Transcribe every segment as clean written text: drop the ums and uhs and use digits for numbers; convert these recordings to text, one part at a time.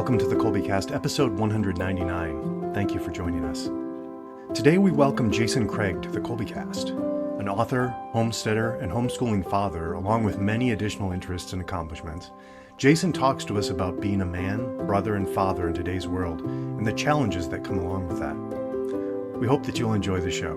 Welcome to the Kolbecast, episode 199. Thank you for joining us. Today we welcome Jason Craig to the Kolbecast, an author, homesteader, and homeschooling father, along with many additional interests and accomplishments. Jason talks to us about being a man, brother, and father in today's world, and the challenges that come along with that. We hope that you'll enjoy the show.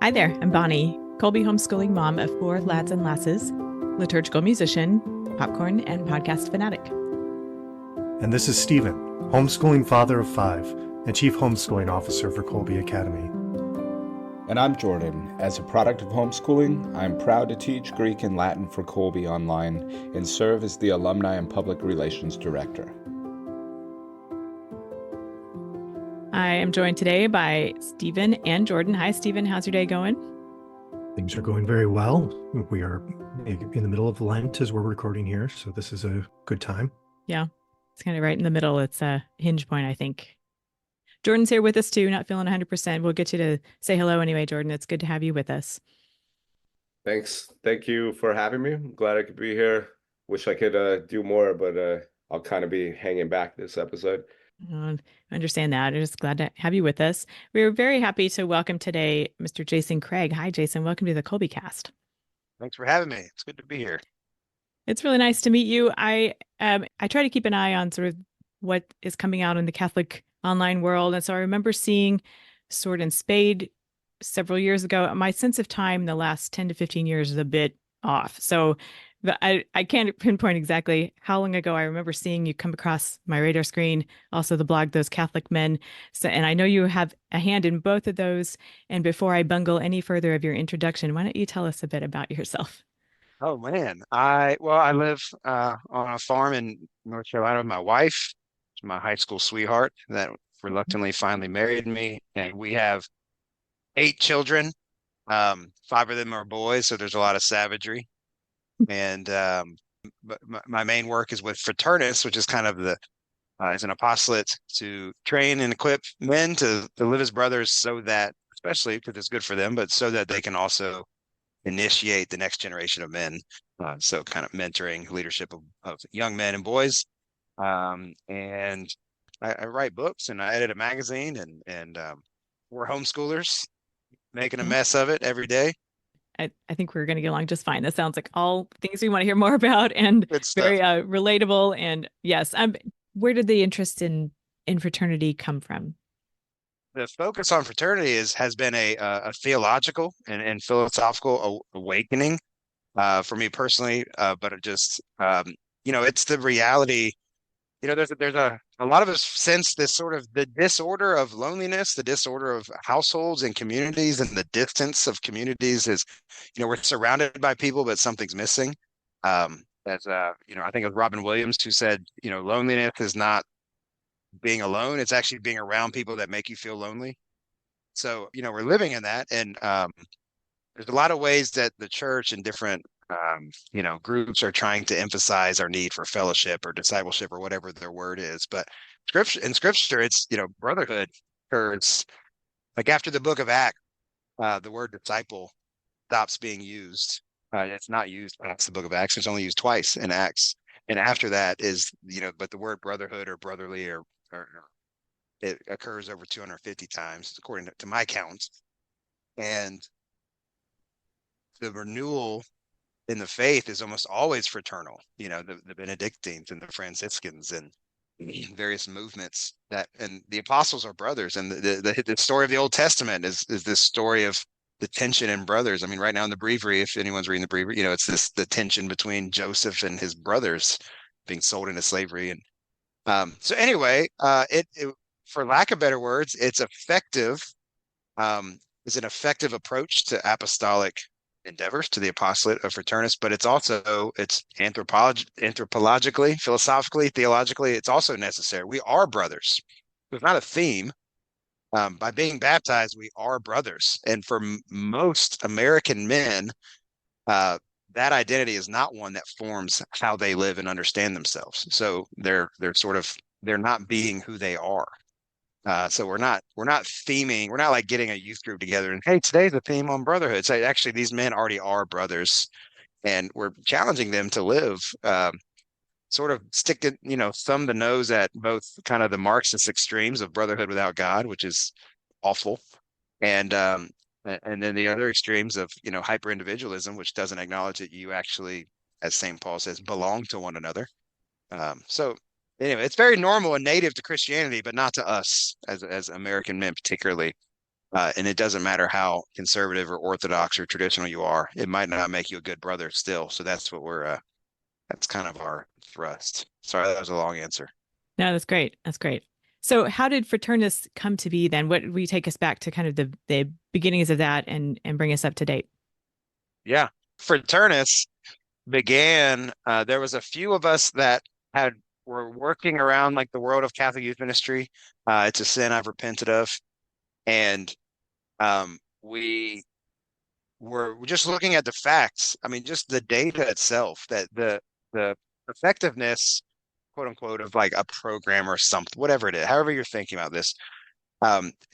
Hi there, I'm Bonnie, Kolbe homeschooling mom of 4 lads and lasses, liturgical musician, popcorn, and podcast fanatic. And this is Stephen, homeschooling father of 5 and chief homeschooling officer for Kolbe Academy. And I'm Jordan. As a product of homeschooling, I'm proud to teach Greek and Latin for Kolbe online and serve as the alumni and public relations director. I am joined today by Stephen and Jordan. Hi, Stephen. How's your day going? Things are going very well. We are in the middle of Lent as we're recording here, so this is a good time. Yeah, it's kind of right in the middle. It's a hinge point, I think. Jordan's here with us too, not feeling 100%. We'll get you to say hello anyway, Jordan. It's good to have you with us. Thanks. Thank you for having me. I'm glad I could be here. Wish I could do more, but I'll kind of be hanging back this episode. I understand that. I'm just glad to have you with us. We're very happy to welcome today Mr. Jason Craig. Hi, Jason. Welcome to the Kolbecast. Thanks for having me. It's good to be here. It's really nice to meet you. I try to keep an eye on sort of what is coming out in the Catholic online world. And so I remember seeing Sword and Spade several years ago. My sense of time the last 10 to 15 years is a bit off. So I can't pinpoint exactly how long ago I remember seeing you come across my radar screen, also the blog, Those Catholic Men. So, and I know you have a hand in both of those. And before I bungle any further of your introduction, why don't you tell us a bit about yourself? Oh man, I live on a farm in North Carolina with my wife, my high school sweetheart that reluctantly finally married me, and we have 8 children. 5 of them are boys, so there's a lot of savagery. And but my main work is with Fraternus, which is kind of is an apostolate to train and equip men to live as brothers, so that, especially because it's good for them, but so that they can also initiate the next generation of men. So kind of mentoring, leadership of young men and boys. And I write books and I edit a magazine, and we're homeschoolers making a mess of it every day. I think we're going to get along just fine. That sounds like all things we want to hear more about, and very relatable. And yes, where did the interest in fraternity come from? The focus on fraternity has been a theological and philosophical awakening for me personally, but it just it's the reality. There's a lot of us sense this sort of the disorder of loneliness, the disorder of households and communities, and the distance of communities is, we're surrounded by people, but something's missing. I think it was Robin Williams who said, loneliness is not being alone. It's actually being around people that make you feel lonely. So, we're living in that. And there's a lot of ways that the church and different groups are trying to emphasize our need for fellowship or discipleship or whatever their word is. But in scripture, it's, brotherhood occurs. Like after the book of Acts, the word disciple stops being used. It's not used past the book of Acts. It's only used twice in Acts. And after that is, but the word brotherhood or brotherly or it occurs over 250 times, according to my count. And the renewal in the faith is almost always fraternal, the Benedictines and the Franciscans and various movements and the apostles are brothers. And the story of the Old Testament is this story of the tension in brothers. I mean, right now in the breviary, if anyone's reading the breviary, it's the tension between Joseph and his brothers being sold into slavery. And so anyway, it for lack of better words, it's effective. Is an effective approach to apostolic endeavors, to the apostolate of Fraternus, but it's anthropologically, philosophically, theologically, it's also necessary. We are brothers. It's not a theme. By being baptized, we are brothers. And for most American men, that identity is not one that forms how they live and understand themselves. So they're not being who they are. So we're not theming. We're not like getting a youth group together and, hey, today's the theme on brotherhood. So actually, these men already are brothers, and we're challenging them to live sort of stick it, thumb the nose at both kind of the Marxist extremes of brotherhood without God, which is awful, and and then the other extremes of hyper individualism, which doesn't acknowledge that you actually, as St. Paul says, belong to one another. So anyway, it's very normal and native to Christianity, but not to us as American men particularly. And it doesn't matter how conservative or orthodox or traditional you are, it might not make you a good brother still. So that's what that's kind of our thrust. Sorry, that was a long answer. No, that's great. That's great. So how did Fraternus come to be then? What will you take us back to kind of the beginnings of that and bring us up to date? Yeah. Fraternus began, there was a few of us that were working around like the world of Catholic youth ministry. It's a sin I've repented of. And we were just looking at the facts. I mean, just the data itself, that the effectiveness, quote unquote, of like a program or something, whatever it is, however you're thinking about this,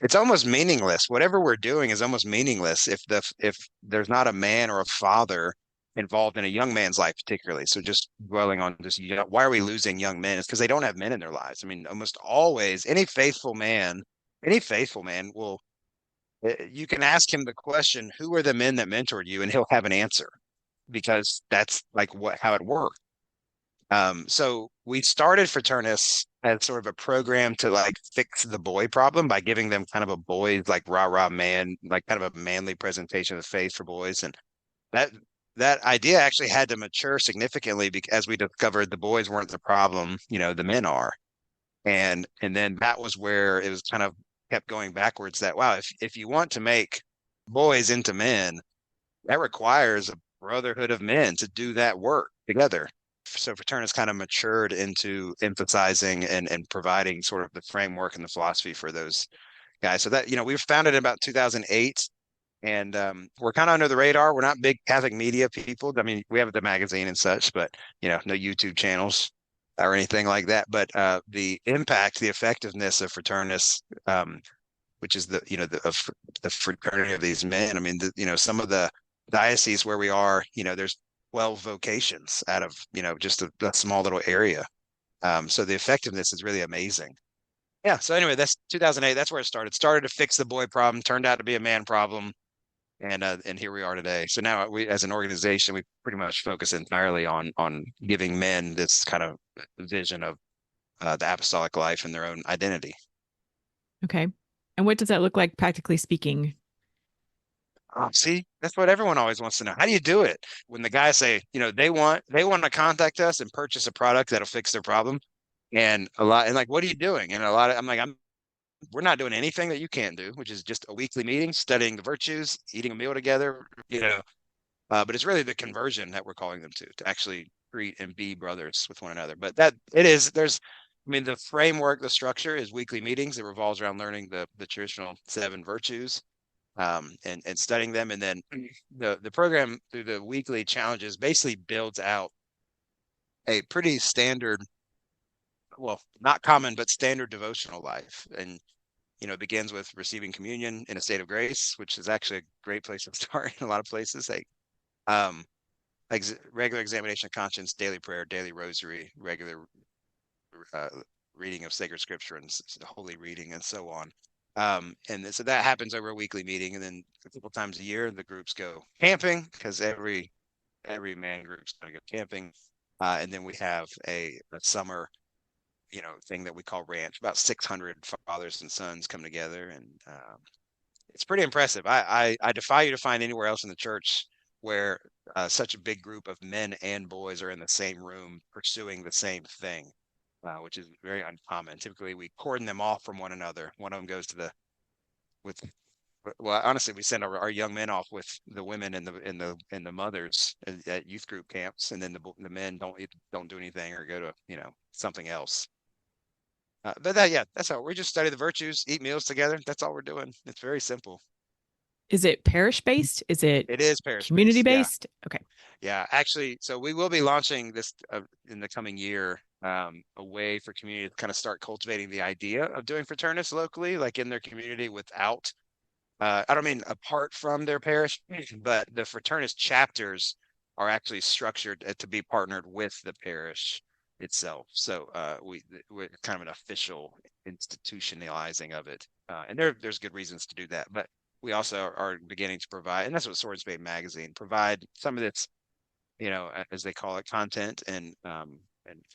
it's almost meaningless. Whatever we're doing is almost meaningless if there's not a man or a father involved in a young man's life, particularly. So just dwelling on this, why are we losing young men? It's because they don't have men in their lives. I mean, almost always, any faithful man will. You can ask him the question, "Who are the men that mentored you?" and he'll have an answer, because that's like how it worked. So we started Fraternus as sort of a program to like fix the boy problem by giving them kind of a boy, like rah man, like kind of a manly presentation of faith for boys. And that idea actually had to mature significantly as we discovered the boys weren't the problem, the men are. And then that was where it was kind of kept going backwards, that wow, if you want to make boys into men, that requires a brotherhood of men to do that work together. So Fraternus kind of matured into emphasizing and providing sort of the framework and the philosophy for those guys. So that, we were founded in about 2008, and we're kind of under the radar. We're not big Catholic media people. I mean, we have the magazine and such, but no YouTube channels or anything like that. But the impact, the effectiveness of Fraternus, which is the fraternity of these men. I mean, some of the dioceses where we are, there's 12 vocations out of, just a small little area. So the effectiveness is really amazing. Yeah. So anyway, that's 2008. That's where it started. Started to fix the boy problem, turned out to be a man problem. And here we are today. So now we, as an organization, we pretty much focus entirely on giving men this kind of vision of the apostolic life and their own identity. Okay. And what does that look like, practically speaking? See, that's what everyone always wants to know. How do you do it? When the guys say, they want to contact us and purchase a product that'll fix their problem. And like, what are you doing? And I'm like, we're not doing anything that you can't do, which is just a weekly meeting, studying the virtues, eating a meal together, but it's really the conversion that we're calling them to actually treat and be brothers with one another. But the framework, the structure is weekly meetings. It revolves around learning the traditional 7 virtues, and studying them. And then the program through the weekly challenges basically builds out a pretty standard, well, not common, but standard devotional life. And, it begins with receiving communion in a state of grace, which is actually a great place to start in a lot of places. Like regular examination of conscience, daily prayer, daily rosary, regular reading of sacred scripture and holy reading, and so on. And so that happens over a weekly meeting. And then a couple times a year, the groups go camping, because every man group's going to go camping. And then we have a summer thing that we call ranch. About 600 fathers and sons come together, and it's pretty impressive. I defy you to find anywhere else in the church where such a big group of men and boys are in the same room pursuing the same thing, which is very uncommon. Typically, we cordon them off from one another. One of them goes to well, honestly, we send our young men off with the women and the mothers at youth group camps, and then the men don't do anything or go to something else. But that's how we just study the virtues, eat meals together. That's all we're doing. It's very simple. Is it parish based? It is parish community based? Yeah. Okay. Yeah, actually, so we will be launching this in the coming year, a way for community to kind of start cultivating the idea of doing Fraternus locally, like in their community, without, I don't mean apart from their parish, but the Fraternus chapters are actually structured to be partnered with the parish itself. So we're kind of an official institutionalizing of it, and there's good reasons to do that. But we also are beginning to provide, and that's what Sword Spade Magazine provide some of this, as they call it, content and kind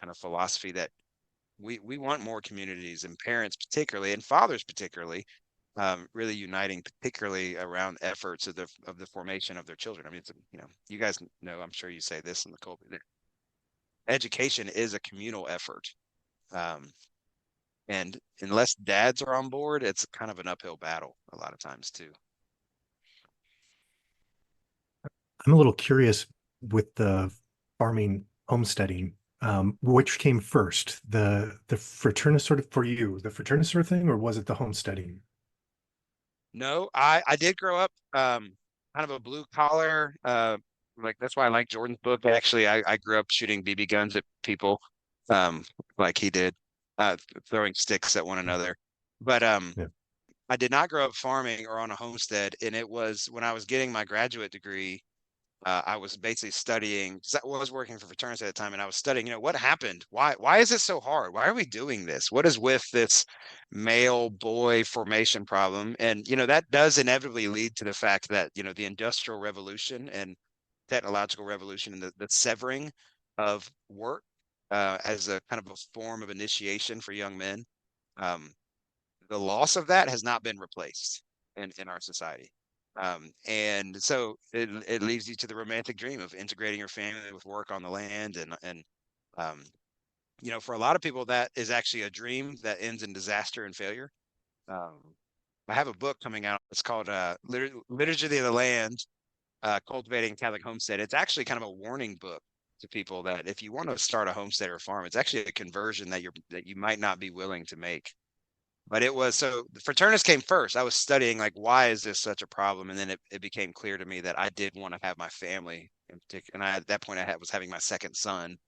of philosophy that we want more communities and parents particularly and fathers particularly really uniting, particularly around efforts of the formation of their children. I mean, you guys know, I'm sure you say this in the Colby, that education is a communal effort. And unless dads are on board, it's kind of an uphill battle a lot of times too. I'm a little curious with the farming homesteading. Which came first, the Fraternus sort of for you, the Fraternus sort of thing, or was it the homesteading? No, I did grow up kind of a blue collar, like that's why I like Jordan's book. Actually, I grew up shooting BB guns at people, like he did, throwing sticks at one another. But Yeah. I did not grow up farming or on a homestead, and it was when I was getting my graduate degree. I was basically studying, 'cause I was working for Fraternus at the time, and I was studying, what happened? Why is it so hard? Why are we doing this? What is with this male boy formation problem? And, that does inevitably lead to the fact that, the Industrial Revolution and technological revolution and the severing of work as a kind of a form of initiation for young men, um, the loss of that has not been replaced in our society. And so it leaves you to the romantic dream of integrating your family with work on the land. And um, for a lot of people, that is actually a dream that ends in disaster and failure. Um, I have a book coming out. It's called Liturgy of the Land, Cultivating Catholic Homestead. It's actually kind of a warning book to people that if you want to start a homestead or farm, it's actually a conversion that you might not be willing to make. But it was, so the Fraternus came first. I was studying like, why is this such a problem? And then it became clear to me that I did want to have my family in particular. And at that point was having my second son. And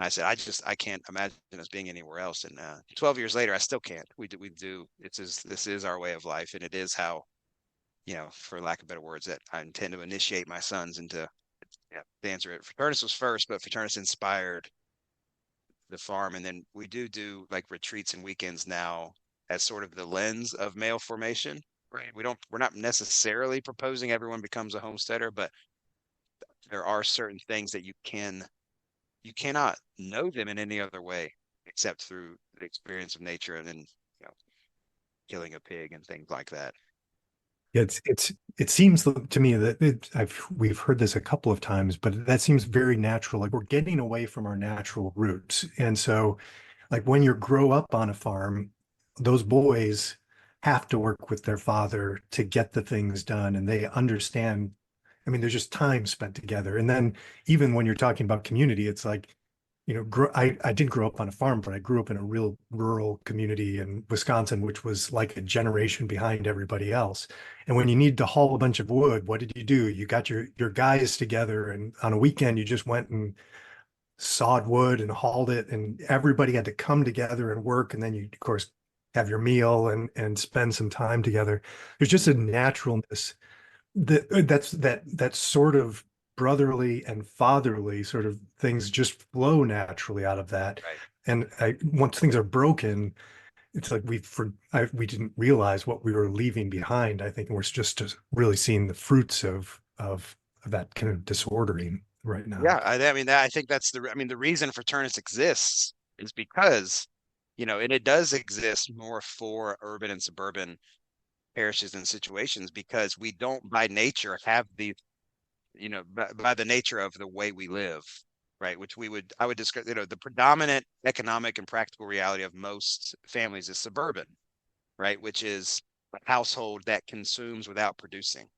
I said, I can't imagine us being anywhere else. And 12 years later, I still can't. We do. This is our way of life. And it is how, for lack of better words, that I intend to initiate my sons into, the answer. Fraternus was first, but Fraternus inspired the farm. And then we do like retreats and weekends now as sort of the lens of male formation. Right. We're not necessarily proposing everyone becomes a homesteader, but there are certain things that you cannot know them in any other way except through the experience of nature and then, killing a pig and things like that. Yeah, it seems to me that we've heard this a couple of times, but that seems very natural. Like we're getting away from our natural roots. And so like when you grow up on a farm, those boys have to work with their father to get the things done and they understand. I mean, there's just time spent together. And then even when you're talking about community, it's like, I did grow up on a farm, but I grew up in a real rural community in Wisconsin, which was like a generation behind everybody else. And when you need to haul a bunch of wood, what did you do? You got your guys together, and on a weekend, you just went and sawed wood and hauled it, and everybody had to come together and work. And then you, of course, have your meal and spend some time together. There's just a naturalness that sort of brotherly and fatherly sort of things just flow naturally out of that. Right. And once things are broken, it's like we didn't realize what we were leaving behind. I think and we're just really seeing the fruits of that kind of disordering right now. Yeah, I mean, I think that's the reason Fraternus exists is because, and it does exist more for urban and suburban parishes and situations because we don't by nature have these, by the nature of the way we live, right? Which I would describe, the predominant economic and practical reality of most families is suburban, right? Which is a household that consumes without producing.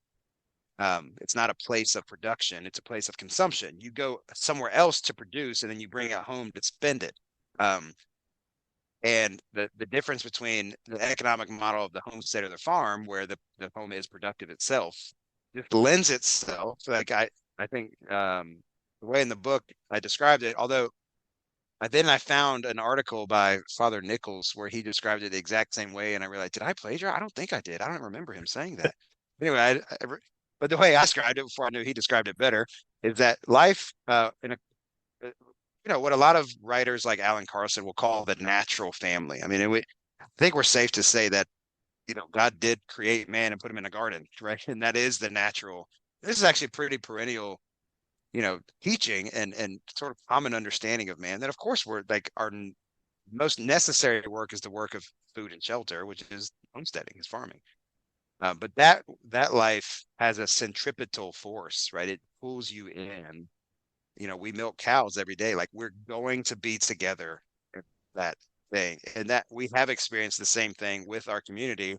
It's not a place of production, it's a place of consumption. You go somewhere else to produce and then you bring it home to spend it. And the difference between the economic model of the homestead or the farm, where the home is productive itself, just lends itself. Like I think the way in the book I described it, although I found an article by Father Nichols where he described it the exact same way, and I realized, did I plagiarize? I don't think I did. I don't remember him saying that. Anyway, but the way I described it before I knew he described it better, is that life what a lot of writers like Alan Carson will call the natural family. I mean, I think we're safe to say that, God did create man and put him in a garden, right? And that is the natural. This is actually pretty perennial, teaching and sort of common understanding of man. That of course we're like most necessary work is the work of food and shelter, which is homesteading, is farming. But that life has a centripetal force, right? It pulls you in. We milk cows every day. Like we're going to be together in that thing. And that we have experienced the same thing with our community.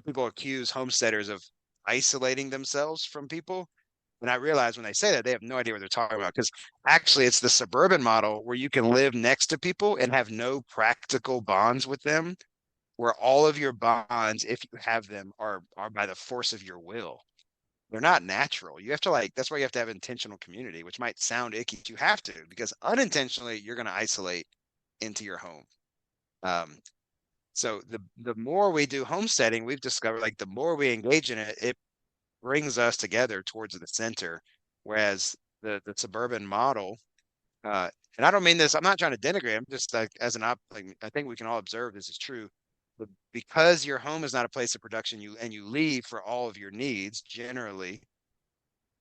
People accuse homesteaders of isolating themselves from people. And I realize when they say that, they have no idea what they're talking about, because actually it's the suburban model where you can live next to people and have no practical bonds with them, where all of your bonds, if you have them, are by the force of your will. They're not natural. You have to that's why you have to have intentional community, which might sound icky. You have to, because unintentionally you're going to isolate into your home. So the more we do homesteading, we've discovered the more we engage in it, it brings us together towards the center. Whereas the suburban model, and I don't mean this, I'm not trying to denigrate. I'm just I think we can all observe this is true. But because your home is not a place of production, you leave for all of your needs generally,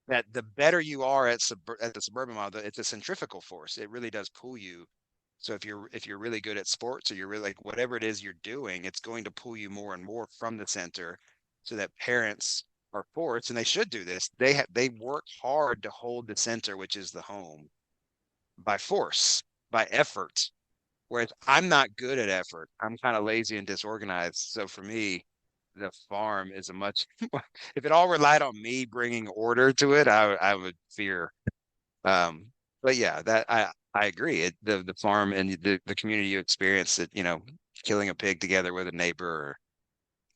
that the better you are at the suburban model, it's a centrifugal force. It really does pull you. So if you're really good at sports, or you're really whatever it is you're doing, it's going to pull you more and more from the center, so that parents are forced, and they should do this. They work hard to hold the center, which is the home, by force, by effort. Whereas I'm not good at effort. I'm kind of lazy and disorganized. So for me, the farm is a much if it all relied on me bringing order to it, I would fear. But yeah, that I agree. The farm and the community you experience it, killing a pig together with a neighbor,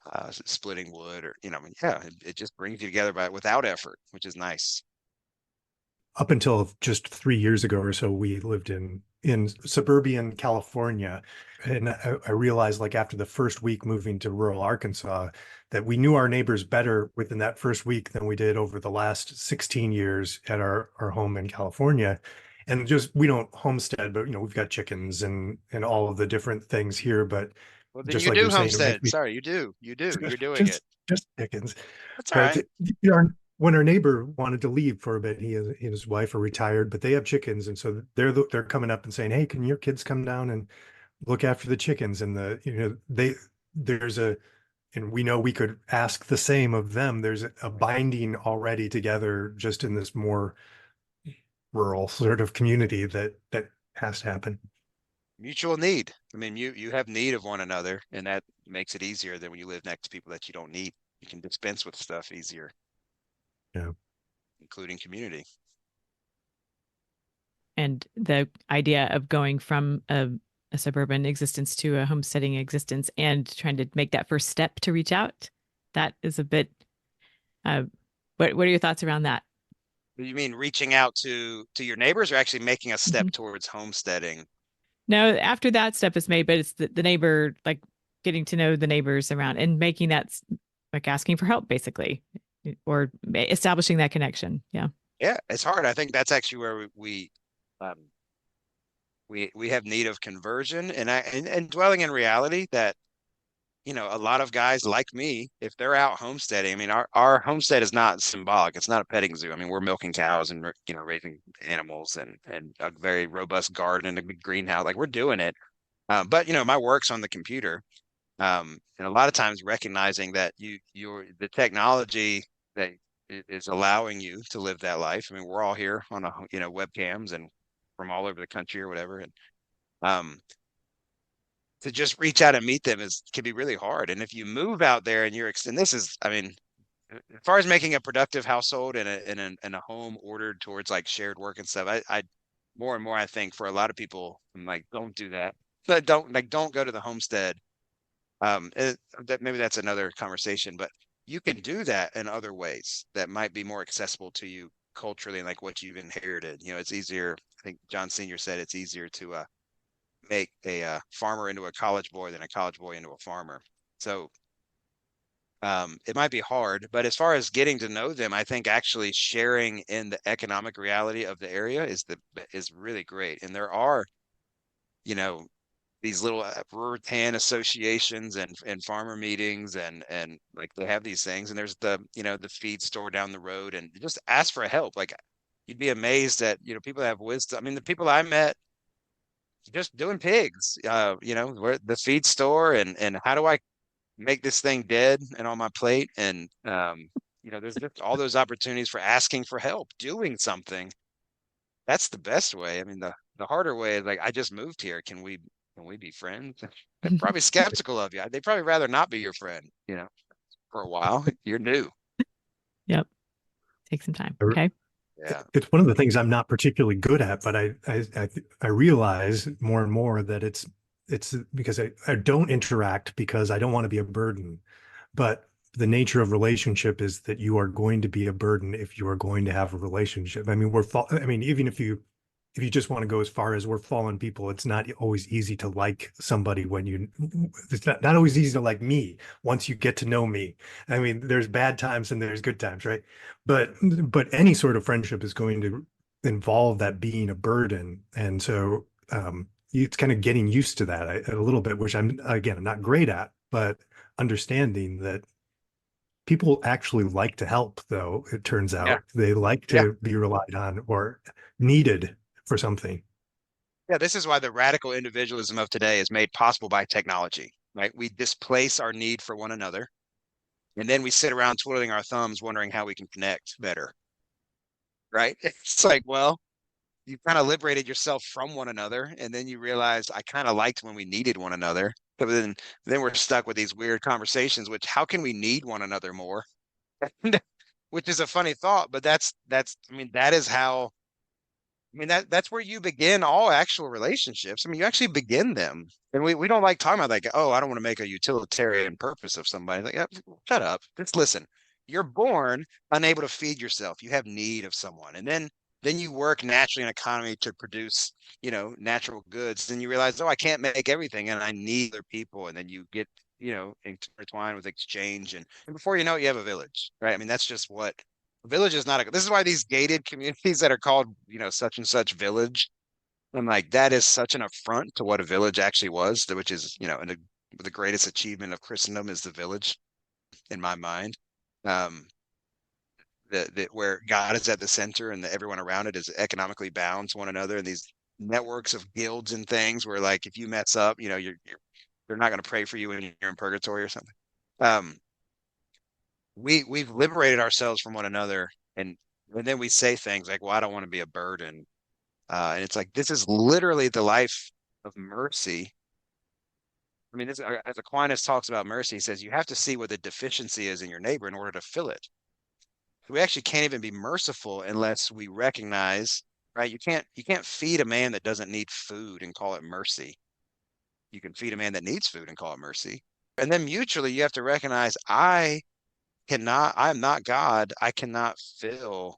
or splitting wood, or yeah, it just brings you together without effort, which is nice. Up until just 3 years ago or so, we lived in suburban California, and I realized after the first week moving to rural Arkansas that we knew our neighbors better within that first week than we did over the last 16 years at our home in California. And just we don't homestead, but we've got chickens and all of the different things here. But Well, then just you like do you're saying, it makes homestead. me Sorry, you do. You're doing it. just chickens. That's all But right. when our neighbor wanted to leave for a bit, he and his wife are retired, but they have chickens, and so they're coming up and saying, "Hey, can your kids come down and look after the chickens?" And there's a and we know we could ask the same of them. There's a binding already together, just in this more rural sort of community that has to happen. Mutual need. I mean, you have need of one another, and that makes it easier than when you live next to people that you don't need. You can dispense with stuff easier. Yeah. Including community. And the idea of going from a suburban existence to a homesteading existence and trying to make that first step to reach out, that is a bit, what are your thoughts around that? You mean reaching out to your neighbors, or actually making a step Mhm. towards homesteading? No, after that step is made, but it's the neighbor, getting to know the neighbors around and making that asking for help, basically, or establishing that connection. Yeah. Yeah, it's hard. I think that's actually where um, we have need of conversion, and dwelling in reality that a lot of guys like me, if they're out homesteading, I mean, our homestead is not symbolic. It's not a petting zoo. I mean, we're milking cows and raising animals, and a very robust garden and a big greenhouse. Like we're doing it. But my work's on the computer. And a lot of times recognizing that the technology that is allowing you to live that life. I mean, we're all here on webcams and from all over the country or whatever. And um, to just reach out and meet them can be really hard. And if you move out there and and this is, I mean, as far as making a productive household and a home ordered towards shared work and stuff, I more and more, I think for a lot of people, I'm like, don't do that. But don't go to the homestead. That maybe that's another conversation, but you can do that in other ways that might be more accessible to you culturally, and what you've inherited. It's easier. I think John Senior said it's easier to make a farmer into a college boy than a college boy into a farmer. So it might be hard, but as far as getting to know them, I think actually sharing in the economic reality of the area is really great. And there are, you know, these little rural associations and farmer meetings and like they have these things, and there's the, you know, the feed store down the road, and just ask for help. Like you'd be amazed at, you know, people that have wisdom. I mean, the people I met just doing pigs, you know, where the feed store and how do I make this thing dead and on my plate? And you know, there's just all those opportunities for asking for help, doing something. That's the best way. I mean, the harder way is like, I just moved here. Can we be friends? They're probably skeptical of you. They'd probably rather not be your friend, you know, for a while. You're new. Yep. Take some time. I re- Okay. Yeah. It's one of the things I'm not particularly good at, but I realize more and more that it's because I don't interact because I don't want to be a burden. But the nature of relationship is that you are going to be a burden if you are going to have a relationship. I mean, I mean, even if you just want to go as far as we're fallen people, it's not always easy to like somebody when it's not always easy to like me once you get to know me. I mean, there's bad times and there's good times, right? But any sort of friendship is going to involve that being a burden. And so it's kind of getting used to that a little bit, which I'm not great at, but understanding that people actually like to help, though, it turns Yeah. out they like Yeah. to be relied on or needed for something. Yeah. This is why the radical individualism of today is made possible by technology, right? We displace our need for one another. And then we sit around twiddling our thumbs, wondering how we can connect better, right? It's like, well, you kind of liberated yourself from one another, and then you realize I kind of liked when we needed one another. But then we're stuck with these weird conversations, which how can we need one another more? Which is a funny thought, but that's I mean, that is how I mean that's where you begin all actual relationships. I mean, you actually begin them. And we don't like talking about like, oh, I don't want to make a utilitarian purpose of somebody. Like, shut up. Just listen. You're born unable to feed yourself. You have need of someone. And then you work naturally in an economy to produce, you know, natural goods. Then you realize, oh, I can't make everything and I need other people. And then you get, you know, intertwined with exchange. And before you know it, you have a village, right? I mean, that's just what village is not this is why these gated communities that are called, you know, such and such village. I'm like, that is such an affront to what a village actually was, which is, you know, the greatest achievement of Christendom is the village in my mind. That where God is at the center and everyone around it is economically bound to one another, and these networks of guilds and things where like if you mess up, you know, they're not going to pray for you when you're in purgatory or something. We've liberated ourselves from one another, and then we say things like, well, I don't want to be a burden. And it's like, this is literally the life of mercy. I mean, as Aquinas talks about mercy, he says you have to see what the deficiency is in your neighbor in order to fill it. We actually can't even be merciful unless we recognize, right? You can't feed a man that doesn't need food and call it mercy. You can feed a man that needs food and call it mercy. And then mutually, you have to recognize I'm not God. I can't fill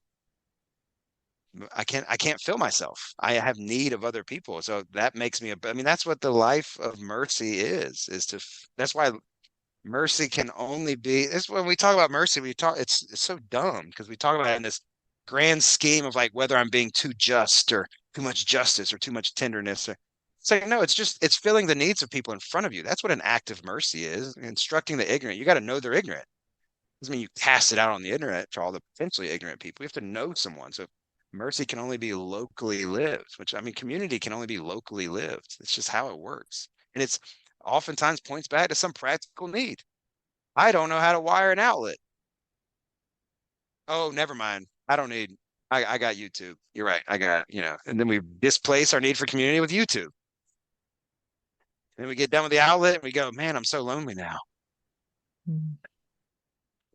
myself. I have need of other people. So that makes me I mean, that's what the life of mercy is that's why mercy can only be, it's when we talk about mercy, it's so dumb because we talk about it in this grand scheme of like whether I'm being too just or too much justice or too much tenderness. It's like, no, it's filling the needs of people in front of you. That's what an act of mercy is. Instructing the ignorant. You got to know they're ignorant. Doesn't mean you cast it out on the internet to all the potentially ignorant people. You have to know someone. So mercy can only be locally lived, which I mean, community can only be locally lived. It's just how it works. And it's oftentimes points back to some practical need. I don't know how to wire an outlet. Oh, never mind. I got YouTube. You're right. I got, you know, and then we displace our need for community with YouTube. And then we get done with the outlet and we go, man, I'm so lonely now. Mm.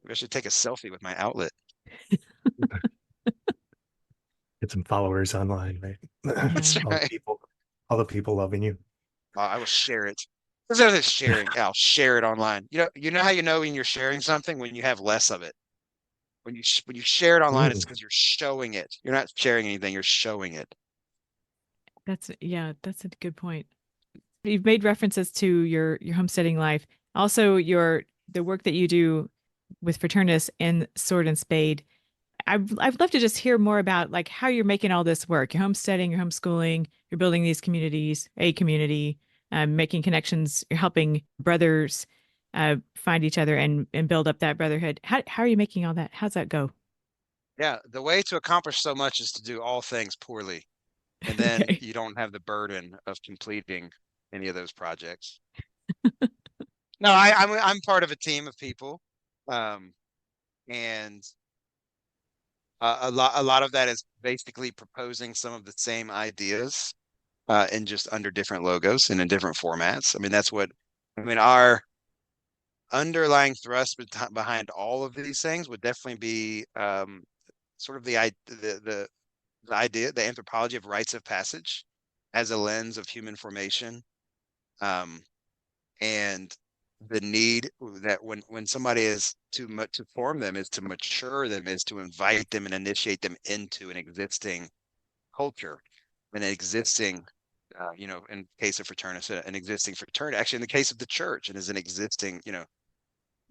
I should take a selfie with my outlet. Get some followers online, right? That's all right. All the people loving you. I will share it. There's other sharing. I'll share it online. You know how you know when you're sharing something when you have less of it. When you share it online, it's because you're showing it. You're not sharing anything. You're showing it. That's a good point. You've made references to your homesteading life. Also, the work that you do with Fraternus and Sword and Spade. I'd love to just hear more about like how you're making all this work. You're homesteading, you're homeschooling, you're building these communities, a community, making connections, you're helping brothers find each other and build up that brotherhood. How are you making all that? How's that go? Yeah, the way to accomplish so much is to do all things poorly, and then Okay. you don't have the burden of completing any of those projects. No, I'm part of a team of people, um, and a lot of that is basically proposing some of the same ideas, and just under different logos and in different formats. I mean, that's what I mean. Our underlying thrust behind all of these things would definitely be sort of the idea, the anthropology of rites of passage as a lens of human formation, um, and the need that when somebody is to form them is to mature them, is to invite them and initiate them into an existing culture, an existing in case of Fraternus, an existing fraternity. Actually, in the case of the church, and is an existing,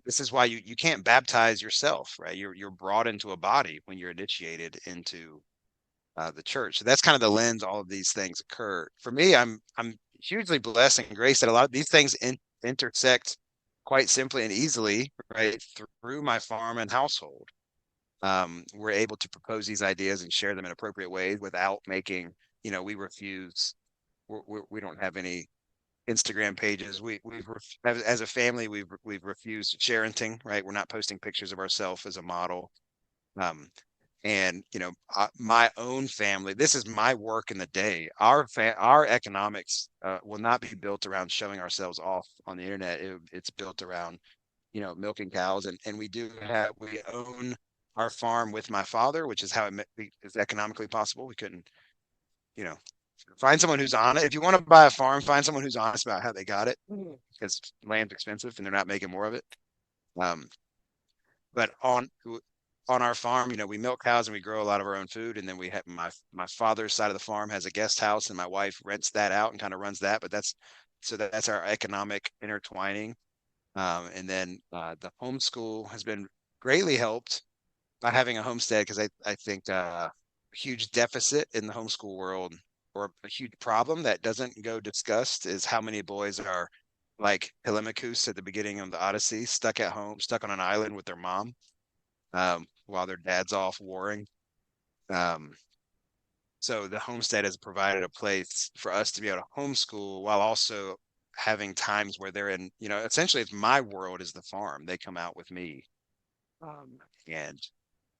this is why you can't baptize yourself, right? You're brought into a body when you're initiated into the church. So that's kind of the lens all of these things occur. For me, I'm hugely blessed and graced that a lot of these things intersect quite simply and easily, right, through my farm and household. We're able to propose these ideas and share them in appropriate ways without making, we refuse. We don't have any Instagram pages. As a family, we've refused sharenting, right? We're not posting pictures of ourselves as a model. Um, and my own family, this is my work in the day. Our economics will not be built around showing ourselves off on the internet. It's built around milking cows, and we own our farm with my father, which is how is economically possible. We couldn't you know find someone who's honest. If you want to buy a farm, find someone who's honest about how they got it, because land's expensive and they're not making more of it. um but on our farm, we milk cows and we grow a lot of our own food. And then we have my father's side of the farm has a guest house, and my wife rents that out and kind of runs that. But that's our economic intertwining. And then the homeschool has been greatly helped by having a homestead, because I think a huge deficit in the homeschool world, or a huge problem that doesn't go discussed, is how many boys are like Telemachus at the beginning of the Odyssey, stuck at home, stuck on an island with their mom, while their dad's off warring. Um, so the homestead has provided a place for us to be able to homeschool while also having times where they're in, essentially it's my world is the farm. They come out with me, and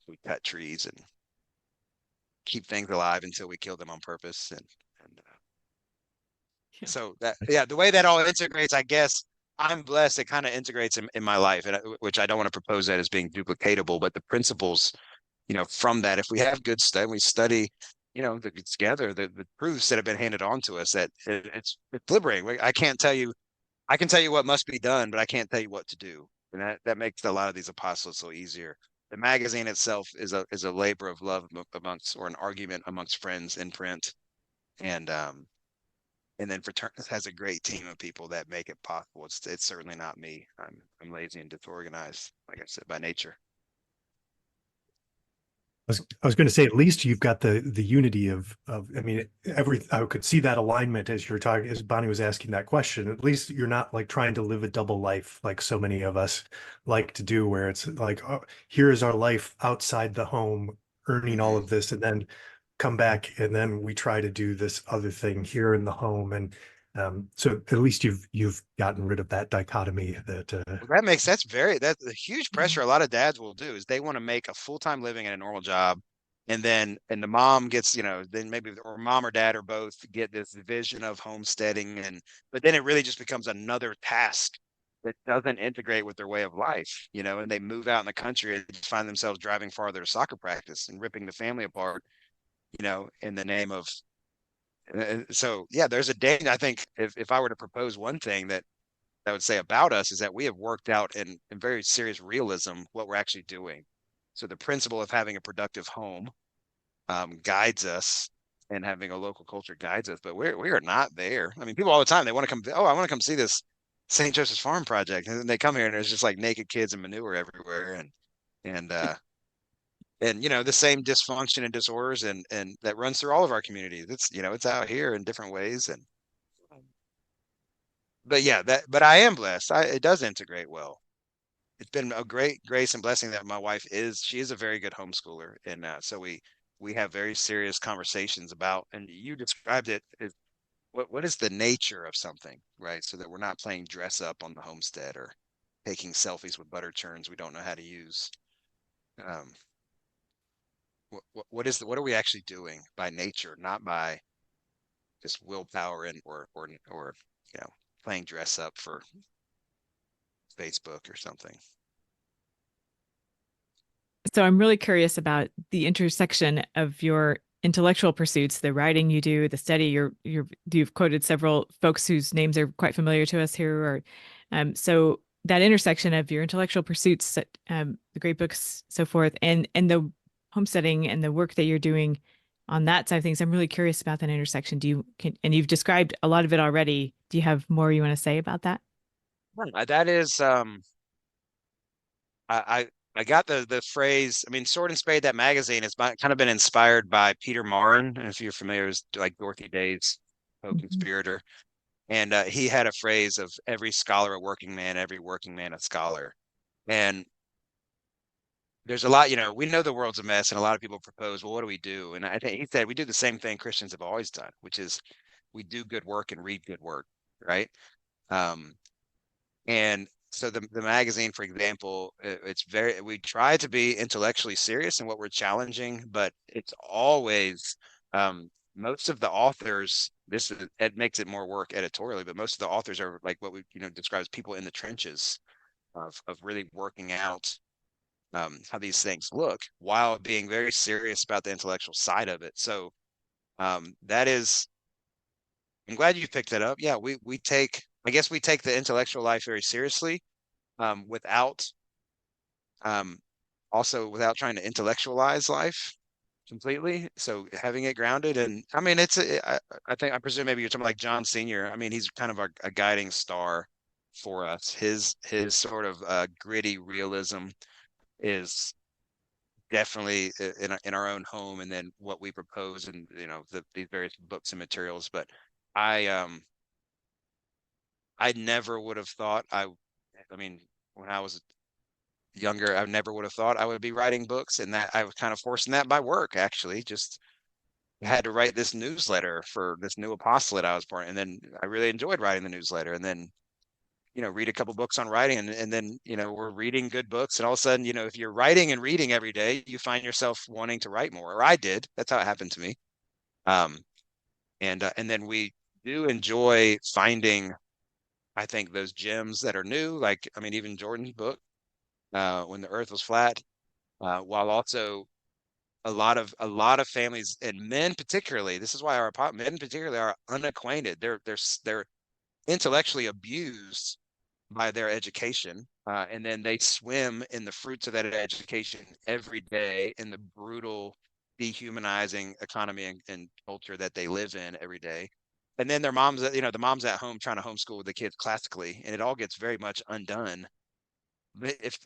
we cut trees and keep things alive until we kill them on purpose. And Yeah. so yeah, the way that all integrates, I guess I'm blessed. It kind of integrates in my life, and which I don't want to propose that as being duplicatable, but the principles, from that, if we have good study, we study, together, the proofs that have been handed on to us, that it's liberating. I can tell you what must be done, but I can't tell you what to do. And that makes a lot of these apostles so easier. The magazine itself is a labor of love or an argument amongst friends in print. And then Fraternus has a great team of people that make it possible. It's certainly not me. I'm lazy and disorganized, like I said, by nature. I was going to say, at least you've got the unity of I mean, I could see that alignment as you're talking, as Bonnie was asking that question. At least you're not like trying to live a double life like so many of us like to do, where it's like, oh, here is our life outside the home, earning all Mhm. of this, and then come back, and then we try to do this other thing here in the home. And so at least you've gotten rid of that dichotomy that Well, that's a huge pressure a lot of dads will do, is they want to make a full-time living in a normal job. And the mom gets, then maybe, or mom or dad or both get this vision of homesteading. But then it really just becomes another task that doesn't integrate with their way of life, and they move out in the country and just find themselves driving farther to soccer practice and ripping the family apart, in the name of, so yeah, there's a day, I think, if I were to propose one thing that I would say about us, is that we have worked out in very serious realism what we're actually doing. So the principle of having a productive home, guides us, and having a local culture guides us, but we are not there. I mean, people all the time, they want to come, oh, I want to come see this St. Joseph's Farm Project, and then they come here and there's just like naked kids and manure everywhere, and and the same dysfunction and disorders and that runs through all of our communities. It's out here in different ways, and but yeah, but I am blessed. It does integrate well. It's been a great grace and blessing that my wife she is a very good homeschooler, and so we have very serious conversations about, and you described it as what is the nature of something, right? So that we're not playing dress up on the homestead or taking selfies with butter churns we don't know how to use. Um, what are we actually doing by nature, not by just willpower and or playing dress up for Facebook or something. So I'm really curious about the intersection of your intellectual pursuits, the writing you do, the study. You've quoted several folks whose names are quite familiar to us here. So that intersection of your intellectual pursuits, the great books, so forth, and the homesteading and the work that you're doing on that side of things. I'm really curious about that intersection. And you've described a lot of it already. Do you have more you want to say about that? That is I got the phrase. I mean, Sword and Spade, that magazine has kind of been inspired by Peter Marin, and if you're familiar, with like Dorothy Day's co-conspirator, and he had a phrase of every scholar a working man, every working man a scholar, and there's a lot. We know the world's a mess, and a lot of people propose, well, what do we do? And I think he said we do the same thing Christians have always done, which is we do good work and read good work, right? Um, and so the magazine, for example, we try to be intellectually serious in what we're challenging, but it's always most of the authors, it makes it more work editorially, but most of the authors are like what we describe as people in the trenches of really working out how these things look while being very serious about the intellectual side of it. So that is, I'm glad you picked that up. Yeah, I guess we take the intellectual life very seriously, without also without trying to intellectualize life completely. So having it grounded, and I mean, I presume maybe you're talking like John Senior. I mean, he's kind of a guiding star for us. His sort of gritty realism is definitely in our own home, and then what we propose and these various books and materials. But I never would have thought I mean, when I was younger, I never would have thought I would be writing books, and that I was kind of forcing that by work, actually. Just had to write this newsletter for this new apostolate I was part, and then I really enjoyed writing the newsletter, and then read a couple books on writing, and then we're reading good books, and all of a sudden, if you're writing and reading every day, you find yourself wanting to write more. Or I did. That's how it happened to me. And then we do enjoy finding, I think, those gems that are new, like, I mean, even Jordan's book, When the Earth Was Flat, while also a lot of families and men particularly, this is why our men particularly are unacquainted. They're intellectually abused by their education, and then they swim in the fruits of that education every day in the brutal, dehumanizing economy and culture that they live in every day. And then their moms, the moms at home trying to homeschool the kids classically, and it all gets very much undone. But if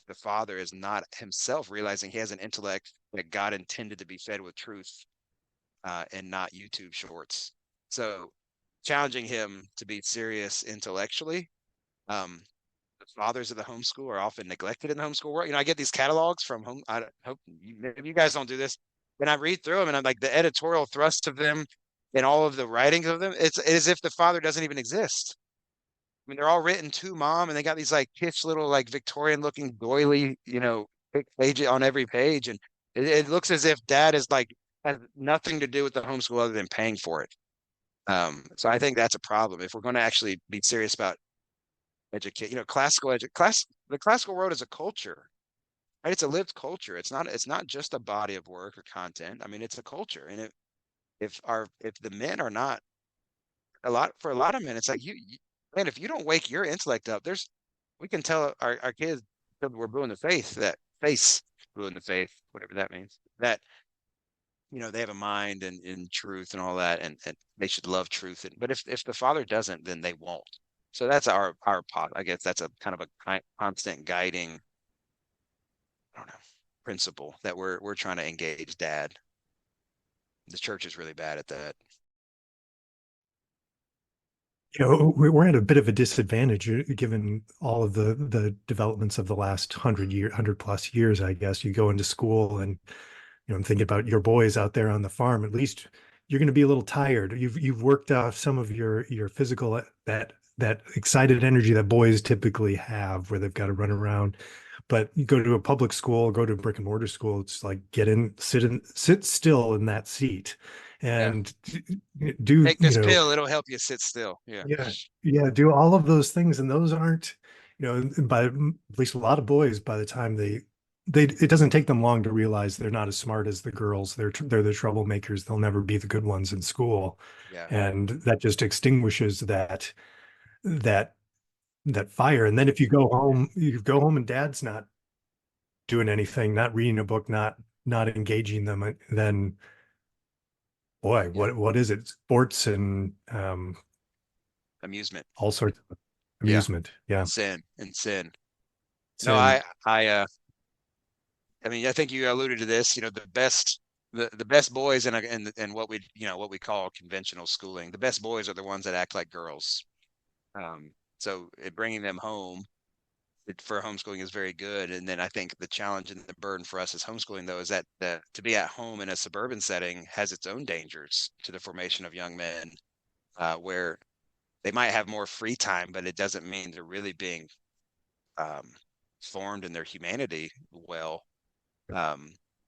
the father is not himself realizing he has an intellect that God intended to be fed with truth, and not YouTube shorts, so challenging him to be serious intellectually. The fathers of the homeschool are often neglected in the homeschool world. I get these catalogs from home. I hope maybe you guys don't do this. And I read through them, and I'm like, the editorial thrust of them and all of the writings of them, it's as if the father doesn't even exist. I mean, they're all written to mom, and they got these like kitsch little like Victorian looking doily, page on every page, and it looks as if dad is like has nothing to do with the homeschool other than paying for it. So I think that's a problem if we're going to actually be serious about educate. The classical world is a culture, right? It's a lived culture. It's not just a body of work or content. I mean, it's a culture, and if the men are not for a lot of men, it's like man, if you don't wake your intellect up, we can tell our kids that we're blue in the face, that face blue in the face, whatever that means, that they have a mind and truth and all that, and they should love truth. But if the father doesn't, then they won't. So that's our pot. I guess that's a kind of a constant guiding, I don't know, principle that we're trying to engage dad. The church is really bad at that. We're at a bit of a disadvantage given all of the developments of the last 100+ years, I guess. You go into school and, I'm thinking about your boys out there on the farm. At least you're going to be a little tired. You've worked off some of your physical, that excited energy that boys typically have, where they've got to run around. But you go to a public school, go to a brick and mortar school, it's like sit still in that seat Yeah. and do, Take this pill, it'll help you sit still. Yeah. yeah, do all of those things. And those aren't, by at least a lot of boys, by the time it doesn't take them long to realize they're not as smart as the girls. They're the troublemakers. They'll never be the good ones in school. Yeah. And that just extinguishes that fire. And then if you go home and dad's not doing anything, not reading a book, not engaging them, then boy, Yeah. what is it? Sports and Amusement. all sorts of Yeah. amusement. Yeah. Sin and sin. No, Sin. I mean, I think you alluded to this, the best boys in what we call conventional schooling, the best boys are the ones that act like girls. So bringing them home for homeschooling is very good. And then I think the challenge and the burden for us as homeschooling, though, is that to be at home in a suburban setting has its own dangers to the formation of young men, where they might have more free time, but it doesn't mean they're really being formed in their humanity well.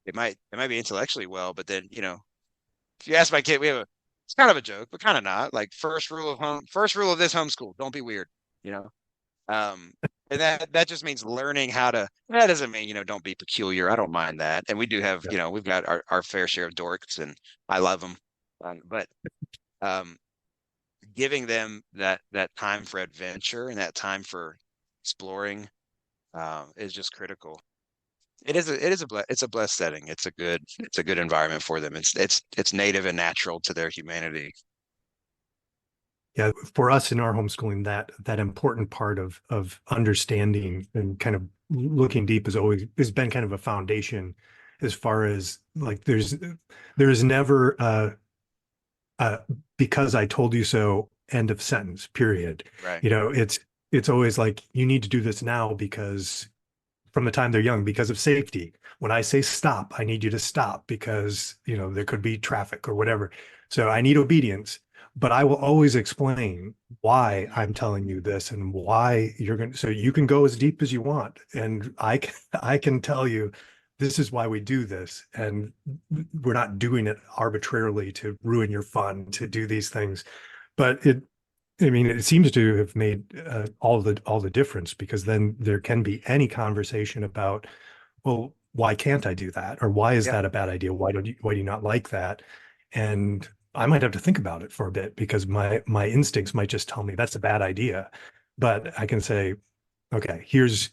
It might be intellectually well, but then, if you ask my kid, it's kind of a joke, but kind of not. Like first rule of this homeschool, don't be weird, you know. And that just means learning how to. That doesn't mean don't be peculiar. I don't mind that, and we do have we've got our fair share of dorks, and I love them. But giving them that time for adventure and that time for exploring is just critical. It's a blessed setting. It's a good environment for them. It's native and natural to their humanity. Yeah, for us in our homeschooling, that important part of understanding and kind of looking deep has been kind of a foundation, as far as like there's never because I told you so, end of sentence, period. Right. It's always like, you need to do this now, because from the time they're young, because of safety. When I say stop, I need you to stop, because there could be traffic or whatever. So I need obedience, but I will always explain why I'm telling you this and why so you can go as deep as you want. And I can tell you, this is why we do this. And we're not doing it arbitrarily to ruin your fun, to do these things. But it seems to have made all the difference, because then there can be any conversation about, well, why can't I do that? Or why is that a bad idea? Why do you not like that? And I might have to think about it for a bit, because my instincts might just tell me that's a bad idea. But I can say, okay, here's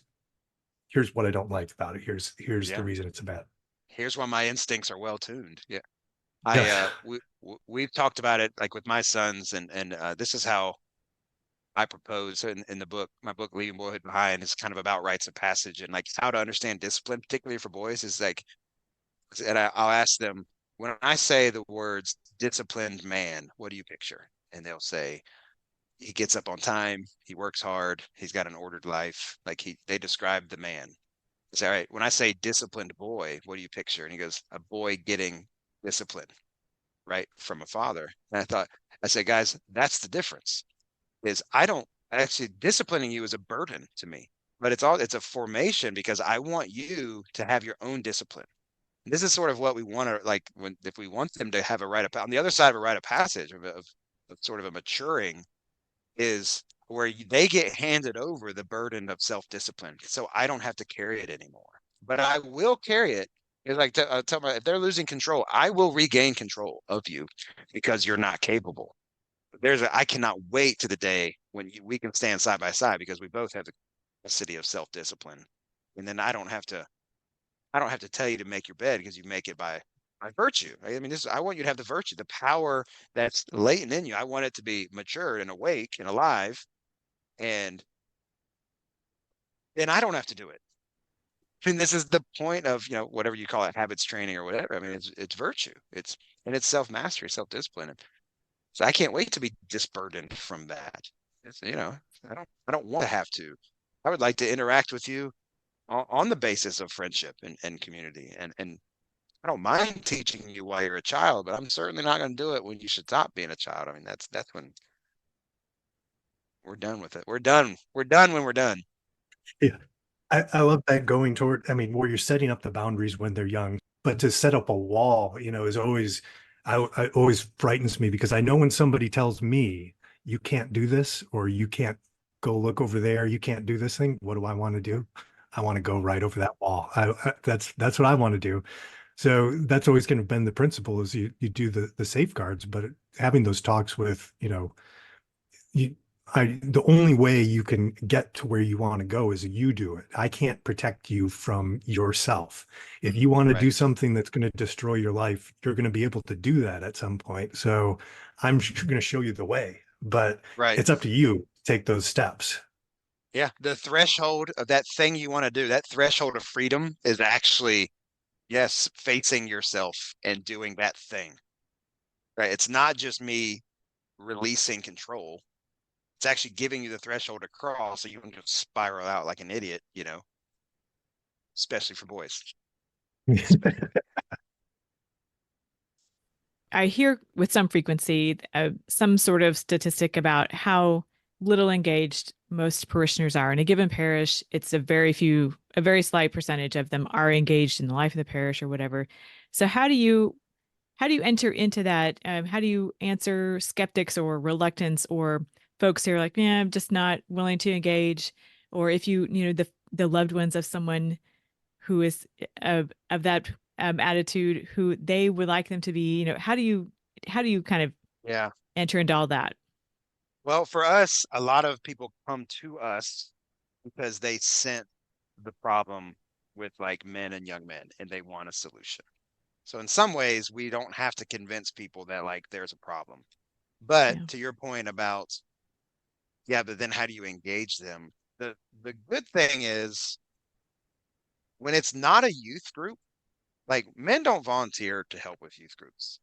what I don't like about it. Here's the reason it's bad. Here's why my instincts are well tuned. Yeah. Yeah. We've talked about it, like with my sons, and this is how I propose in the book. My book, Leaving Boyhood Behind, is kind of about rites of passage and like how to understand discipline, particularly for boys. Is like, and I'll ask them, when I say the words disciplined man, what do you picture? And they'll say, he gets up on time, he works hard, he's got an ordered life. Like they describe the man. I say, all right, when I say disciplined boy, what do you picture? And he goes, a boy getting discipline, right, from a father. And I said, guys, that's the difference. Is I don't actually, disciplining you is a burden to me, but it's a formation, because I want you to have your own discipline. And this is sort of what we want to, like, if we want them to have a on the other side of a rite of passage of sort of a maturing, is where they get handed over the burden of self-discipline. So I don't have to carry it anymore, but I will carry it. It's like, tell me, if they're losing control, I will regain control of you, because you're not capable. I cannot wait to the day when we can stand side by side, because we both have the capacity of self-discipline. And then I don't have to tell you to make your bed, because you make it by virtue. Right? I mean, I want you to have the virtue, the power that's latent in you. I want it to be matured and awake and alive. And then I don't have to do it. I mean, this is the point of, whatever you call it, habits training or whatever. I mean, it's virtue. It's self-mastery, self-discipline. So I can't wait to be disburdened from that. I don't want to have to. I would like to interact with you on the basis of friendship and community. And I don't mind teaching you while you're a child, but I'm certainly not going to do it when you should stop being a child. I mean, that's when we're done with it. We're done. We're done when we're done. Yeah. I love that going toward, I mean, where you're setting up the boundaries when they're young, but to set up a wall, is always, I always frightens me because I know when somebody tells me you can't do this or you can't go look over there, you can't do this thing. What do I want to do? I want to go right over that wall. That's what I want to do. So that's always going to bend the principle is you do the safeguards, but having those talks with, you, the only way you can get to where you want to go is you do it. I can't protect you from yourself. If you want to Right. do something that's going to destroy your life, you're going to be able to do that at some point. So I'm going to show you the way, but Right. it's up to you to take those steps. Yeah. The threshold of that thing you want to do, that threshold of freedom is actually, yes, facing yourself and doing that thing. Right. It's not just me releasing control. It's actually giving you the threshold to cross so you can just spiral out like an idiot, especially for boys. I hear with some frequency some sort of statistic about how little engaged most parishioners are in a given parish. It's a very slight percentage of them are engaged in the life of the parish or whatever. So how do you enter into that? How do you answer skeptics or reluctance or folks who are like, yeah, I'm just not willing to engage? Or if the loved ones of someone who is of that attitude, who they would like them to be, how do you kind of Yeah. enter into all that? Well, for us, a lot of people come to us because they sense the problem with like men and young men and they want a solution. So in some ways, we don't have to convince people that like there's a problem. But Yeah. to your point about, yeah, but then how do you engage them? The good thing is when it's not a youth group, like men don't volunteer to help with youth groups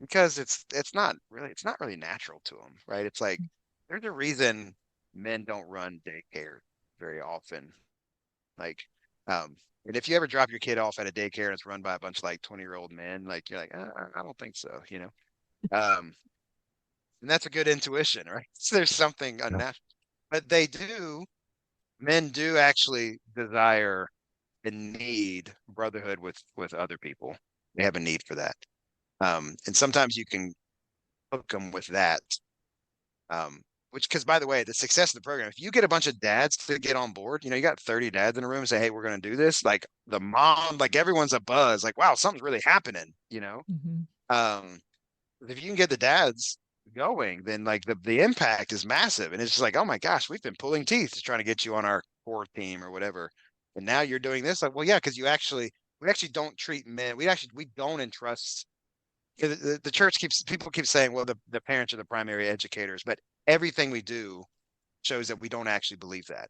because it's not really natural to them, right? It's like there's a reason men don't run daycare very often. Like, and if you ever drop your kid off at a daycare and it's run by a bunch of like 20-year-old men, like you're like, I don't think so. Um, and that's a good intuition, right? So there's something Yeah. unnatural, but men do actually desire and need brotherhood with other people. They have a need for that. And sometimes you can hook them with that. Which, because by the way, the success of the program, if you get a bunch of dads to get on board, you got 30 dads in a room and say, hey, we're going to do this. Like the mom, like everyone's a buzz, like, wow, something's really happening. Mm-hmm. If you can get the dads going, then like the impact is massive. And it's just like, oh my gosh, we've been pulling teeth to trying to get you on our core team or whatever. And now you're doing this. Like, well, yeah, because we actually don't treat men. We don't entrust. The church people keep saying, well, the parents are the primary educators, but everything we do shows that we don't actually believe that.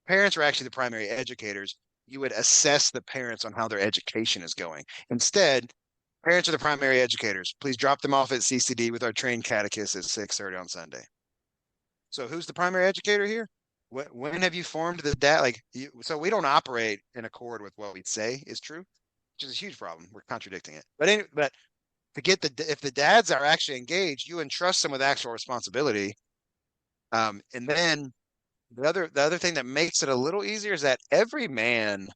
Parents are actually the primary educators. You would assess the parents on how their education is going. Instead, parents are the primary educators. Please drop them off at CCD with our trained catechist at 6:30 on Sunday. So who's the primary educator here? When have you formed the dad? So we don't operate in accord with what we say is true, which is a huge problem. We're contradicting it. But if the dads are actually engaged, you entrust them with actual responsibility. And then the other thing that makes it a little easier is that every man,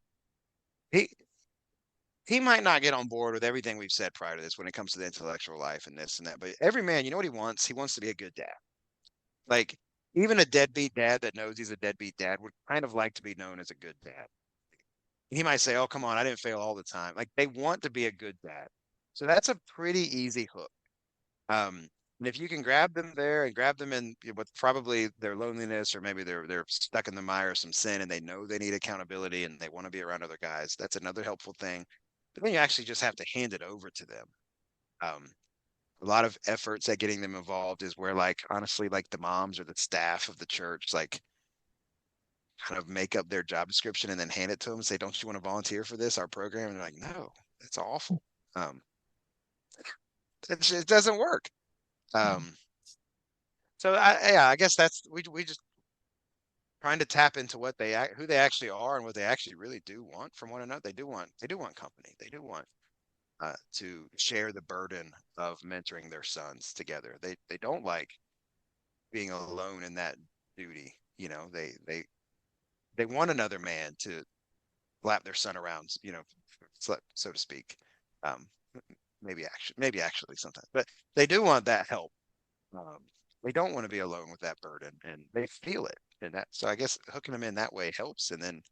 he might not get on board with everything we've said prior to this when it comes to the intellectual life and this and that. But every man, you know what he wants? He wants to be a good dad. Like even a deadbeat dad that knows he's a deadbeat dad would kind of like to be known as a good dad. He might say, oh, come on, I didn't fail all the time. Like they want to be a good dad. So that's a pretty easy hook. And if you can grab them there and grab them in with probably their loneliness or maybe they're stuck in the mire of some sin and they know they need accountability and they want to be around other guys, that's another helpful thing. But then you actually just have to hand it over to them. Um, a lot of efforts at getting them involved is where, like, honestly, like the moms or the staff of the church, like, kind of make up their job description and then hand it to them and say, don't you want to volunteer for this, our program? And they're like, no, that's awful. Um, it doesn't work. So yeah, I guess that's, we just trying to tap into what who they actually are and what they actually really do want from one another. They do want company. They do want to share the burden of mentoring their sons together. They don't like being alone in that duty. You know, they want another man to lap their son around, you know, so to speak. Um, maybe actually sometimes, but they do want that help. Um, they don't want to be alone with that burden, and they feel it. And that, so I guess hooking them in that way helps, and then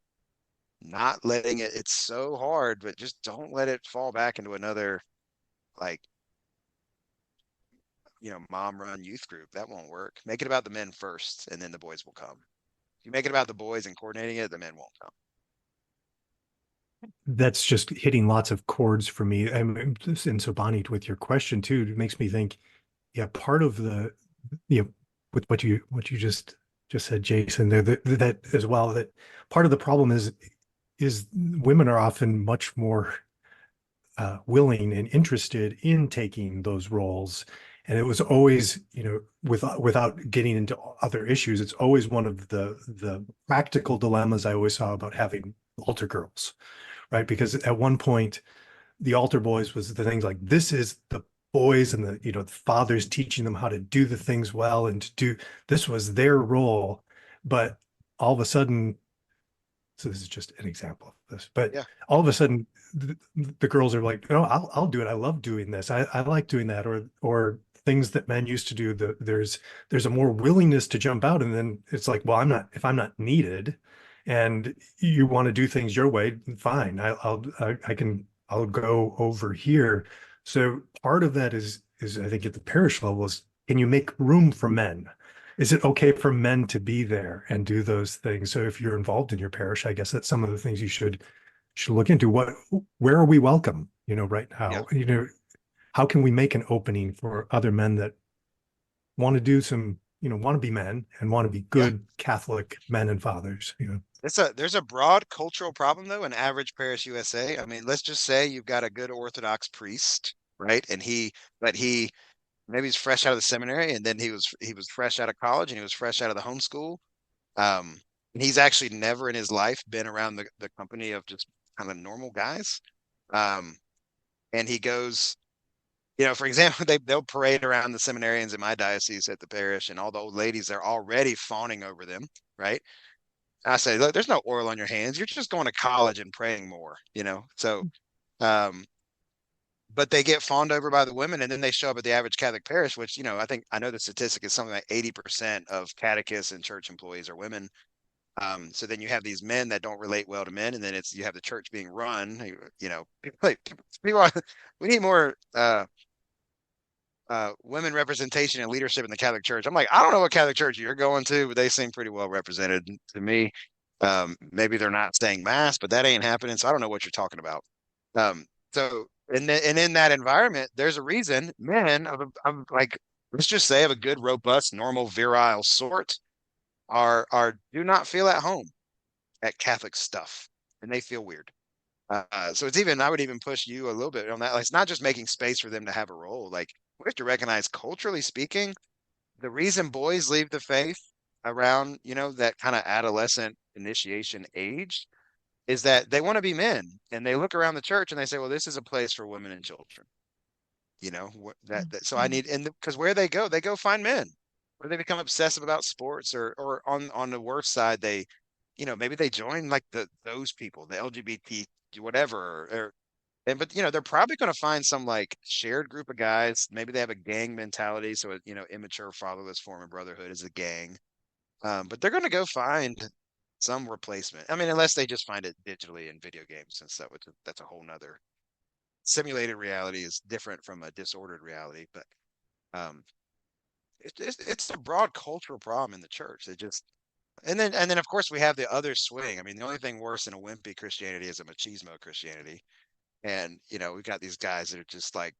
not letting it. It's so hard, but just don't let it fall back into another, like, you know, mom run youth group. That won't work. Make it about the men first, and then the boys will come. If you make it about the boys and coordinating it, the men won't come. That's just hitting lots of chords for me. And so Bonnie, with your question too, it makes me think, yeah, part of the, you know, with what you just said, Jason, that as well, that part of the problem is women are often much more willing and interested in taking those roles. And it was always, you know, without getting into other issues, it's always one of the practical dilemmas I always saw about having altar girls, right? Because at one point, the altar boys was the things like, this is the boys and the, you know, the fathers teaching them how to do the things well and to do, this was their role. But all of a sudden, so this is just an example of this, but Yeah. all of a sudden the girls are like, no, I'll do it. I love doing this. I like doing that. Or things that men used to do, there's a more willingness to jump out. And then it's like, well, if I'm not needed and you want to do things your way, fine. I'll go over here. So part of that is I think at the parish level is, can you make room for men? Is it okay for men to be there and do those things? So if you're involved in your parish, I guess that's some of the things you should look into. Where are we welcome, you know, right Yeah. now? You know, how can we make an opening for other men that want to do some, you know, want to be men and want to be Yeah. good Catholic men and fathers, you know? There's a broad cultural problem though in average parish USA. I mean, let's just say you've got a good Orthodox priest, right? But he maybe he's fresh out of the seminary, and then he was fresh out of college, and he was fresh out of the homeschool. And he's actually never in his life been around the company of just kind of normal guys. Um, and he goes, you know, for example, they'll parade around the seminarians in my diocese at the parish, and all the old ladies are already fawning over them, right? I say, look, there's no oil on your hands. You're just going to college and praying more, you know. So, um, but they get fawned over by the women, and then they show up at the average Catholic parish, which, you know, I know the statistic is something like 80% of catechists and church employees are women. So then you have these men that don't relate well to men, and then you have the church being run. You know, we need more women representation and leadership in the Catholic Church. I'm like, I don't know what Catholic Church you're going to, but they seem pretty well represented to me. Maybe they're not saying mass, but that ain't happening. So I don't know what you're talking about. So and in that environment, there's a reason men of like, let's just say, of a good, robust, normal, virile sort are do not feel at home at Catholic stuff, and they feel weird. So I would even push you a little bit on that. Like, it's not just making space for them to have a role. Like, we have to recognize, culturally speaking, the reason boys leave the faith around, you know, that kind of adolescent initiation age is that they want to be men, and they look around the church and they say, well, this is a place for women and children. You know, so I need, and because where they go find men, or they become obsessive about sports, or on the worst side, they, you know, maybe they join like those people, the LGBT, whatever, but you know, they're probably going to find some like shared group of guys. Maybe they have a gang mentality, so you know, immature fatherless form of brotherhood is a gang. But they're going to go find some replacement. I mean, unless they just find it digitally in video games and stuff, which that's a whole nother. Simulated reality is different from a disordered reality, but um, it's a broad cultural problem in the church. It just, and then of course we have the other swing. I mean, the only thing worse than a wimpy Christianity is a machismo Christianity. And, we've got these guys that are just like,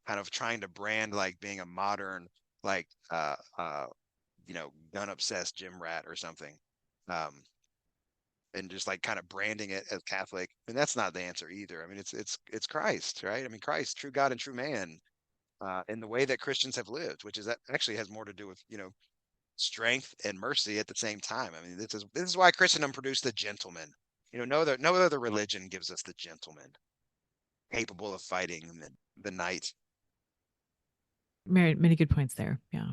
kind of trying to brand like being a modern, like, gun obsessed gym rat or something. Um, and just like kind of branding it as Catholic. And that's not the answer either. I mean, it's Christ, right? I mean, Christ, true God and true man, in the way that Christians have lived, which is that actually has more to do with, strength and mercy at the same time. I mean, this is why Christendom produced the gentleman. No other religion gives us the gentleman capable of fighting the knight. Many good points there. Yeah.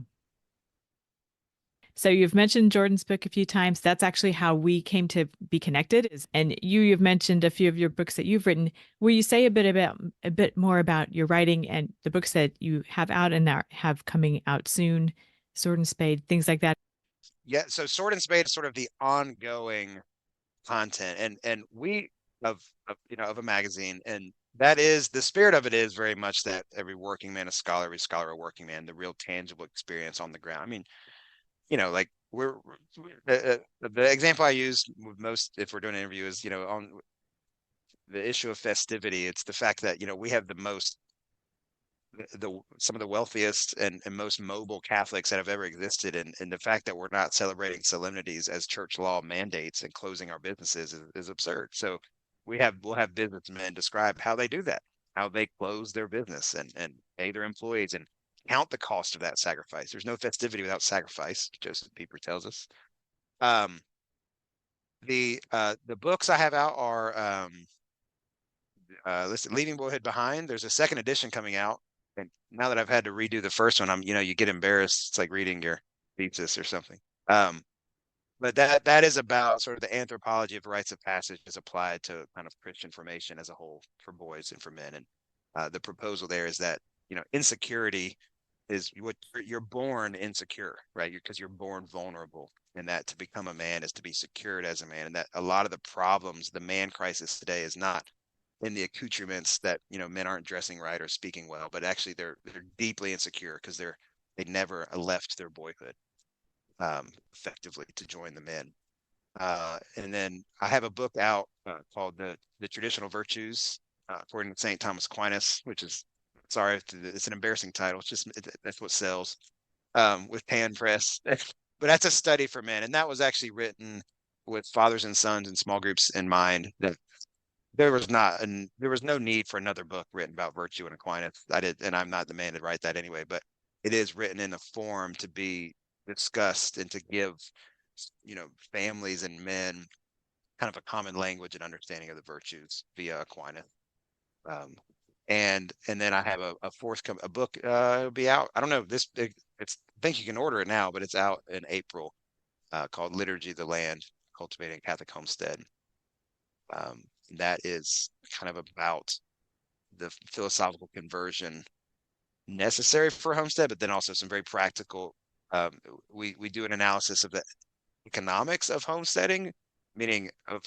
So you've mentioned Jordan's book a few times. That's actually how we came to be connected. And you've mentioned a few of your books that you've written. Will you say a bit more about your writing and the books that you have out and that have coming out soon, Sword and Spade, things like that? Yeah. So Sword and Spade is sort of the ongoing content, and we of a magazine, and that is the spirit of it is very much that every working man a scholar, every scholar a working man, the real tangible experience on the ground. I mean, like the example I use with most if we're doing an interview is, on the issue of festivity. It's the fact that, we have some of the wealthiest and most mobile Catholics that have ever existed, and the fact that we're not celebrating solemnities as church law mandates and closing our businesses is absurd. So we'll have businessmen describe how they do that, how they close their business and pay their employees and count the cost of that sacrifice. There's no festivity without sacrifice, Joseph Pieper tells us. The books I have out are listen, Leaving Boyhood Behind. There's a second edition coming out, and now that I've had to redo the first one, you get embarrassed. It's like reading your thesis or something. But that is about sort of the anthropology of rites of passage as applied to kind of Christian formation as a whole for boys and for men. And the proposal there is that, insecurity is what you're born insecure, right? Because you're born vulnerable, and that to become a man is to be secured as a man, and that a lot of the problems, the man crisis today, is not in the accoutrements that, men aren't dressing right or speaking well, but actually they're deeply insecure because they never left their boyhood effectively to join the men. And then I have a book out called the Traditional Virtues according to St. Thomas Aquinas, which is, sorry, it's an embarrassing title. It's just that's what sells, with Pan Press. But that's a study for men, and that was actually written with fathers and sons and small groups in mind. That there was no need for another book written about virtue and Aquinas. And I'm not the man to write that anyway. But it is written in a form to be discussed and to give, families and men kind of a common language and understanding of the virtues via Aquinas. And then I have a a book it'll be out. I don't know I think you can order it now, but it's out in April, called Liturgy of the Land: Cultivating a Catholic Homestead. That is kind of about the philosophical conversion necessary for homestead, but then also some very practical. We do an analysis of the economics of homesteading, meaning of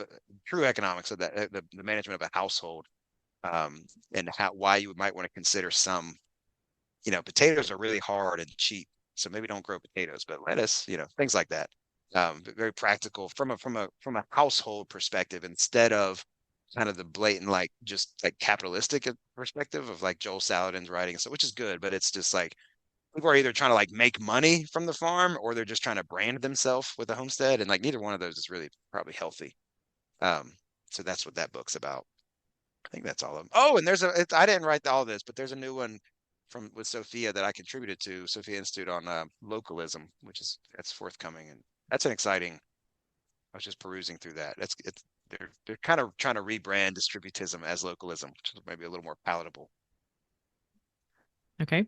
true economics of that, the management of a household, and why you might want to consider some. Potatoes are really hard and cheap, so maybe don't grow potatoes, but lettuce, things like that. Very practical from a household perspective, instead of kind of the blatant, like, just like capitalistic perspective of like Joel Salatin's writing, so which is good, but it's just like people are either trying to like make money from the farm, or they're just trying to brand themselves with a homestead, and like neither one of those is really probably healthy. So that's what that book's about. I think that's all of them. Oh, and I didn't write all this, but there's a new one with Sophia that I contributed to, Sophia Institute, on localism, that's forthcoming, and that's an exciting. I was just perusing through that. They're kind of trying to rebrand distributism as localism, which is maybe a little more palatable. Okay.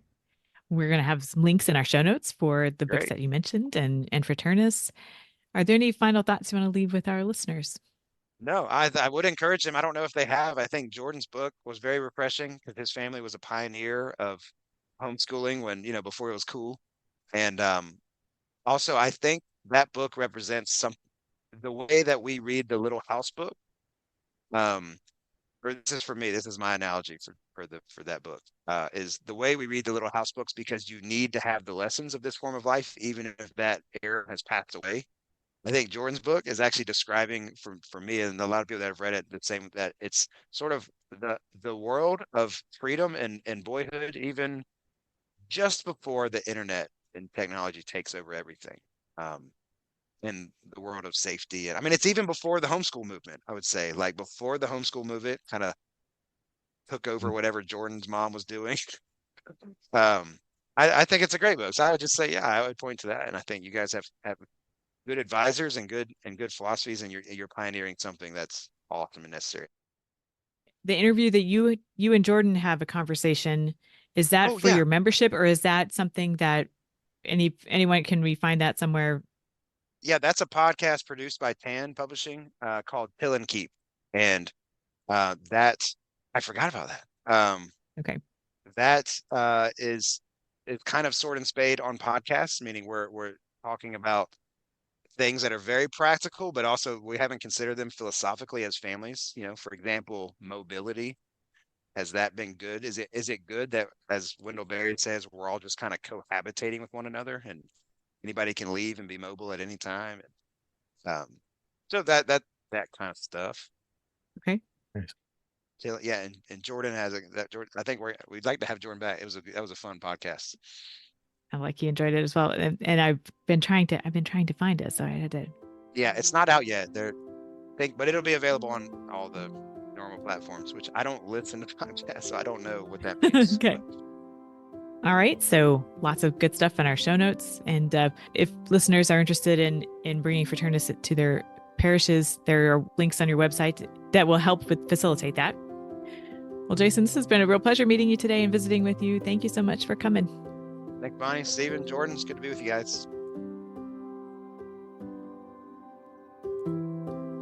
We're going to have some links in our show notes for the books Great. that you mentioned and Fraternus. Are there any final thoughts you want to leave with our listeners? No, I would encourage them. I don't know if they have. I think Jordan's book was very refreshing because his family was a pioneer of homeschooling when, before it was cool. And also, I think that book represents the way that we read the Little House book. Or this is for me, this is my analogy for that book, is the way we read the Little House books, because you need to have the lessons of this form of life, even if that era has passed away. I think Jordan's book is actually describing for me and a lot of people that have read it the same, that it's sort of the world of freedom and boyhood, even just before the internet and technology takes over everything. In the world of safety. And I mean, it's even before the homeschool movement, I would say, like before the homeschool movement kind of took over whatever Jordan's mom was doing. um, I think it's a great book. So I would just say, yeah, I would point to that. And I think you guys have good advisors and good philosophies, and you're pioneering something that's awesome and necessary. The interview that you and Jordan have a conversation, is that Oh for yeah. your membership, or is that something that anyone, can we find that somewhere? Yeah, that's a podcast produced by Tan Publishing, called Pill and Keep. And that I forgot about that. Okay. That is kind of sword and spade on podcasts, meaning we're talking about things that are very practical, but also we haven't considered them philosophically as families. You know, for example, mobility. Has that been good? Is it good that, as Wendell Berry says, we're all just kind of cohabitating with one another, and anybody can leave and be mobile at any time? So that kind of stuff. Okay. Nice. So, yeah, and Jordan has I think we'd like to have Jordan back. That was a fun podcast. I like you enjoyed it as well, and I've been trying to find it, so I had to. Yeah, it's not out yet. But it'll be available on all the normal platforms, which I don't listen to podcasts, so I don't know what that means. Okay. All right, so lots of good stuff in our show notes, and if listeners are interested in bringing Fraternus to their parishes, there are links on your website that will help facilitate that. Well, Jason, this has been a real pleasure meeting you today and visiting with you. Thank you so much for coming. Thanks, Bonnie, Stephen, Jordan. It's good to be with you guys.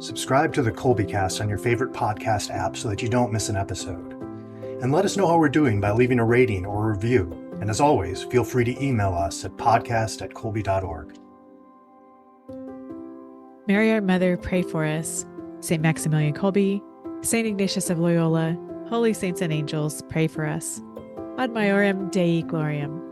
Subscribe to the Kolbecast on your favorite podcast app so that you don't miss an episode. And let us know how we're doing by leaving a rating or a review. And as always, feel free to email us at podcast@kolbe.org. Mary, our Mother, pray for us. St. Maximilian Kolbe, St. Ignatius of Loyola, holy saints and angels, pray for us. Ad maiorem Dei gloriam.